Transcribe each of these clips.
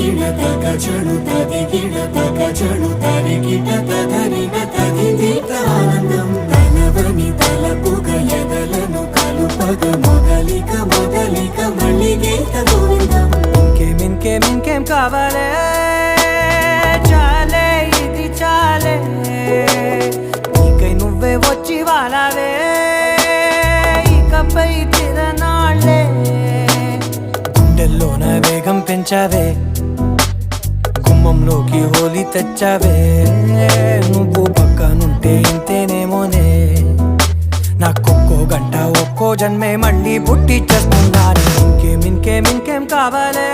తదిగిడ తగ చడు తదిగిడ తగ చడు తరిగిట తదరిన తదిదీత ఆనందం తలవని తలపుగ ఎదలను కలుపగ మొదలిక మొదలిక మళ్ళీ గీత గోవిందం. ఇంకేం కావాలే చాలే ఇది చాలే నీకై నువ్వే వచ్చి వాలావే ఇకపై తిరనాళ్ళే గుండెల్లోన వేగం పెంచావే గుమ్మంలోకి హోలీ తెచ్చావే నువ్వు పక్కనుంటే ఇంతేనేమోనే నాకొక్కో గంట ఒక్కో జన్మే మళ్ళీ పుట్టి చేస్తున్నాను. ఇంకేం కావాలే.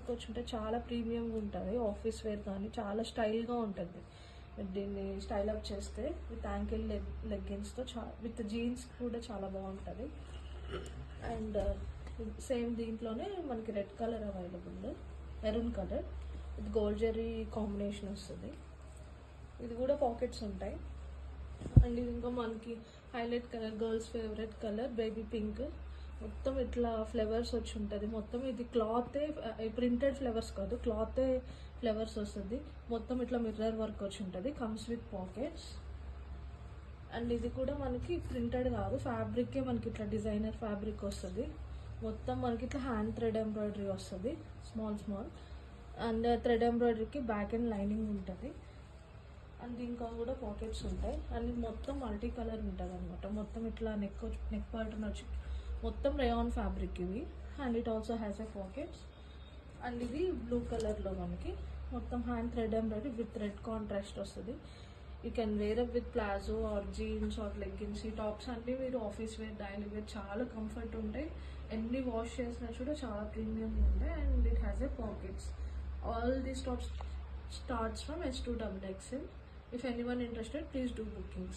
కూర్చుంటే చాలా ప్రీమియంగా ఉంటుంది, ఆఫీస్ వేర్ కానీ చాలా స్టైల్గా ఉంటుంది. దీన్ని స్టైల్ అప్ చేస్తే విత్ యాంకిల్ లెగ్గిన్స్తో విత్ జీన్స్ కూడా చాలా బాగుంటుంది. అండ్ సేమ్ దీంట్లోనే మనకి red colour available, maroon colour with gold zari combination వస్తుంది. ఇది కూడా పాకెట్స్ ఉంటాయి. అండ్ ఇది ఇంకా మనకి highlight colour, girls favourite colour baby pink. మొత్తం ఇట్లా ఫ్లవర్స్ వచ్చి ఉంటుంది. మొత్తం ఇది క్లాతే, ప్రింటెడ్ ఫ్లవర్స్ కాదు, క్లాతే ఫ్లవర్స్ వస్తుంది. మొత్తం ఇట్లా మిర్రర్ వర్క్ వచ్చి ఉంటుంది, కమ్స్ విత్ పాకెట్స్. అండ్ ఇది కూడా మనకి ప్రింటెడ్ కాదు, ఫ్యాబ్రికే మనకి ఇట్లా డిజైనర్ ఫ్యాబ్రిక్ వస్తుంది. మొత్తం మనకి ఇట్లా హ్యాండ్ థ్రెడ్ ఎంబ్రాయిడరీ వస్తుంది, స్మాల్. అండ్ థ్రెడ్ ఎంబ్రాయిడరీకి బ్యాక్ అండ్ లైనింగ్ ఉంటుంది. అండ్ ఇంకా కూడా పాకెట్స్ ఉంటాయి. అండ్ ఇది మొత్తం మల్టీ కలర్ ఉంటుంది అనమాట. మొత్తం ఇట్లా నెక్ పార్ట్ని వచ్చి మొత్తం రేయాన్ ఫ్యాబ్రిక్ ఇవి. And it also has a pockets. And ఇది బ్లూ కలర్లో మనకి మొత్తం hand thread embroidery with red contrast వస్తుంది. You can wear up with palazzo or jeans or leggings. ఈ టాప్స్ అన్నీ మీరు ఆఫీస్ వేర్, డైలీ వేర్ చాలా కంఫర్ట్ ఉంటాయి. ఎన్ని వాష్ చేసినా కూడా చాలా ప్రీమియం ఉంటాయి. And it has a pockets. All these tops starts from S2 XXL. If anyone interested, please do bookings.